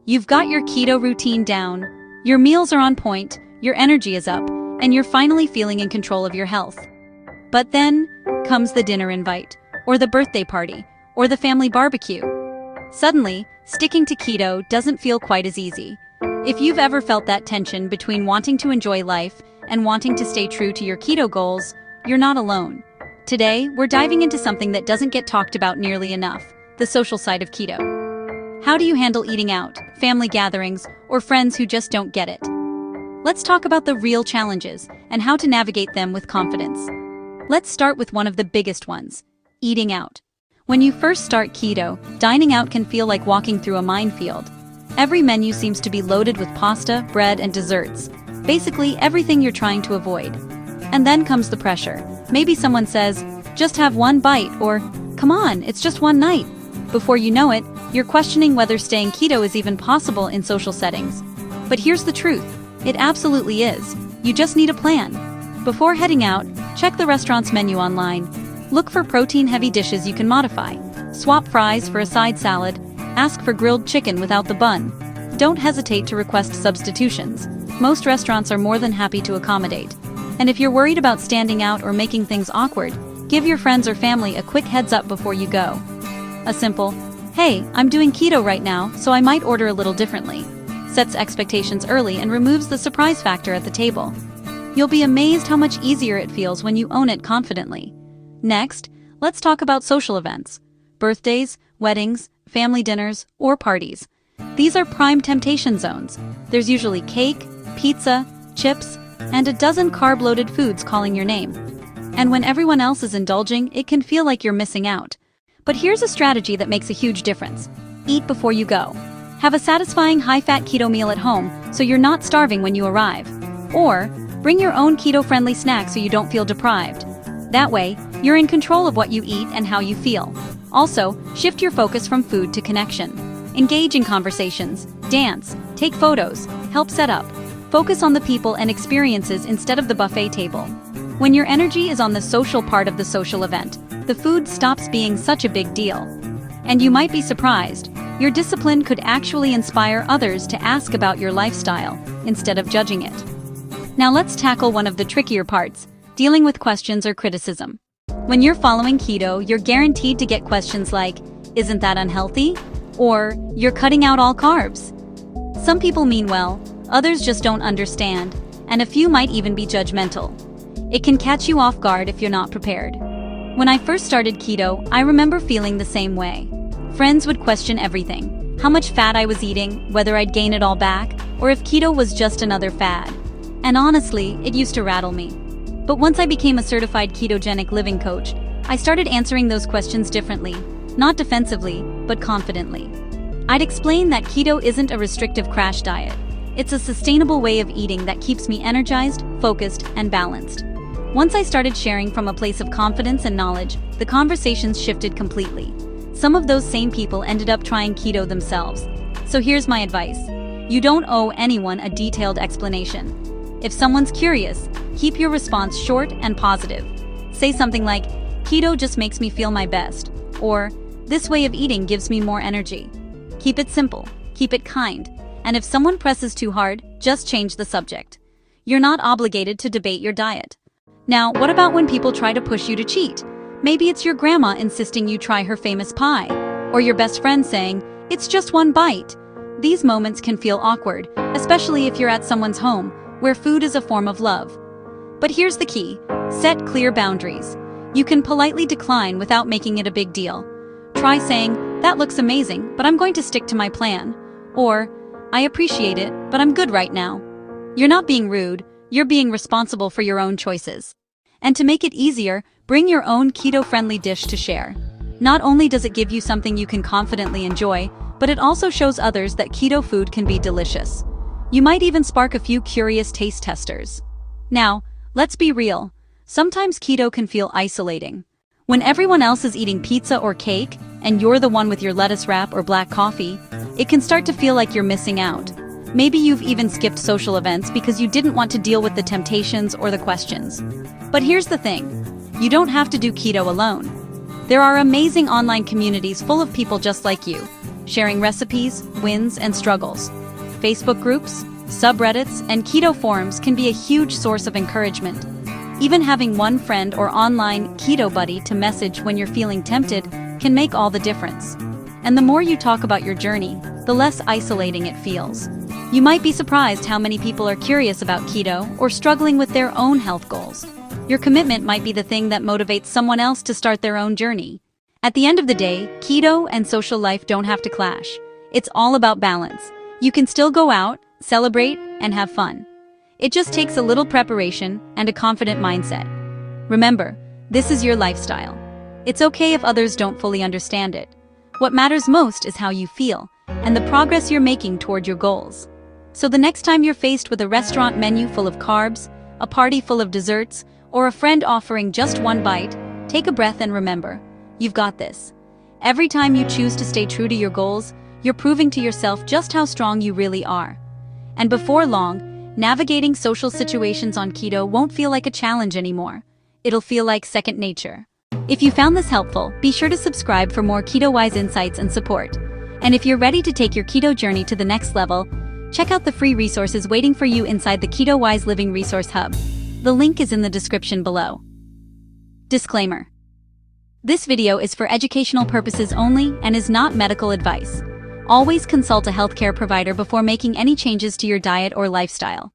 You've got your keto routine down, your meals are on point, your energy is up, and you're finally feeling in control of your health. But then comes the dinner invite, or the birthday party, or the family barbecue. Suddenly, sticking to keto doesn't feel quite as easy. If you've ever felt that tension between wanting to enjoy life and wanting to stay true to your keto goals, you're not alone. Today, we're diving into something that doesn't get talked about nearly enough: the social side of keto. How do you handle eating out, family gatherings, or friends who just don't get it? Let's talk about the real challenges and how to navigate them with confidence. Let's start with one of the biggest ones: eating out. When you first start keto, dining out can feel like walking through a minefield. Every menu seems to be loaded with pasta, bread, and desserts. Basically, everything you're trying to avoid. And then comes the pressure. Maybe someone says, "Just have one bite," or "Come on, it's just one night." Before you know it, you're questioning whether staying keto is even possible in social settings. But here's the truth: it absolutely is. You just need a plan. Before heading out, check the restaurant's menu online. Look for protein-heavy dishes you can modify. Swap fries for a side salad. Ask for grilled chicken without the bun. Don't hesitate to request substitutions. Most restaurants are more than happy to accommodate. And if you're worried about standing out or making things awkward, give your friends or family a quick heads up before you go. A simple, "Hey, I'm doing keto right now, so I might order a little differently," sets expectations early and removes the surprise factor at the table. You'll be amazed how much easier it feels when you own it confidently. Next, let's talk about social events. Birthdays, weddings, family dinners, or parties. These are prime temptation zones. There's usually cake, pizza, chips, and a dozen carb-loaded foods calling your name. And when everyone else is indulging, it can feel like you're missing out. But here's a strategy that makes a huge difference. Eat before you go. Have a satisfying high-fat keto meal at home so you're not starving when you arrive. Or, bring your own keto-friendly snack so you don't feel deprived. That way, you're in control of what you eat and how you feel. Also, shift your focus from food to connection. Engage in conversations, dance, take photos, help set up. Focus on the people and experiences instead of the buffet table. When your energy is on the social part of the social event, the food stops being such a big deal. And you might be surprised, your discipline could actually inspire others to ask about your lifestyle instead of judging it. Now let's tackle one of the trickier parts: dealing with questions or criticism. When you're following keto, you're guaranteed to get questions like, "Isn't that unhealthy?" Or, "You're cutting out all carbs." Some people mean well, others just don't understand, and a few might even be judgmental. It can catch you off guard if you're not prepared. When I first started keto, I remember feeling the same way. Friends would question everything: how much fat I was eating, whether I'd gain it all back, or if keto was just another fad. And honestly, it used to rattle me. But once I became a certified ketogenic living coach, I started answering those questions differently, not defensively, but confidently. I'd explain that keto isn't a restrictive crash diet. It's a sustainable way of eating that keeps me energized, focused, and balanced. Once I started sharing from a place of confidence and knowledge, the conversations shifted completely. Some of those same people ended up trying keto themselves. So here's my advice: you don't owe anyone a detailed explanation. If someone's curious, keep your response short and positive. Say something like, "Keto just makes me feel my best," or "This way of eating gives me more energy." Keep it simple, keep it kind, and if someone presses too hard, just change the subject. You're not obligated to debate your diet. Now, what about when people try to push you to cheat? Maybe it's your grandma insisting you try her famous pie, or your best friend saying, "It's just one bite." These moments can feel awkward, especially if you're at someone's home, where food is a form of love. But here's the key: set clear boundaries. You can politely decline without making it a big deal. Try saying, "That looks amazing, but I'm going to stick to my plan." Or, "I appreciate it, but I'm good right now." You're not being rude, you're being responsible for your own choices. And to make it easier, bring your own keto-friendly dish to share. Not only does it give you something you can confidently enjoy, but it also shows others that keto food can be delicious. You might even spark a few curious taste testers. Now, let's be real. Sometimes keto can feel isolating. When everyone else is eating pizza or cake, and you're the one with your lettuce wrap or black coffee, it can start to feel like you're missing out. Maybe you've even skipped social events because you didn't want to deal with the temptations or the questions. But here's the thing: you don't have to do keto alone. There are amazing online communities full of people just like you. sharing recipes, wins, and struggles. Facebook groups, subreddits, and keto forums can be a huge source of encouragement. Even having one friend or online keto buddy to message when you're feeling tempted can make all the difference. And the more you talk about your journey, the less isolating it feels. You might be surprised how many people are curious about keto or struggling with their own health goals. Your commitment might be the thing that motivates someone else to start their own journey. At the end of the day, keto and social life don't have to clash. It's all about balance. You can still go out, celebrate, and have fun. It just takes a little preparation and a confident mindset. Remember, this is your lifestyle. It's okay if others don't fully understand it. What matters most is how you feel and the progress you're making toward your goals. So the next time you're faced with a restaurant menu full of carbs, a party full of desserts, or a friend offering just one bite, take a breath and remember, you've got this. Every time you choose to stay true to your goals, you're proving to yourself just how strong you really are. And before long, navigating social situations on keto won't feel like a challenge anymore. It'll feel like second nature. If you found this helpful, be sure to subscribe for more keto-wise insights and support. And if you're ready to take your keto journey to the next level, check out the free resources waiting for you inside the Keto-Wise Living Resource Hub. The link is in the description below. Disclaimer. This video is for educational purposes only and is not medical advice. Always consult a healthcare provider before making any changes to your diet or lifestyle.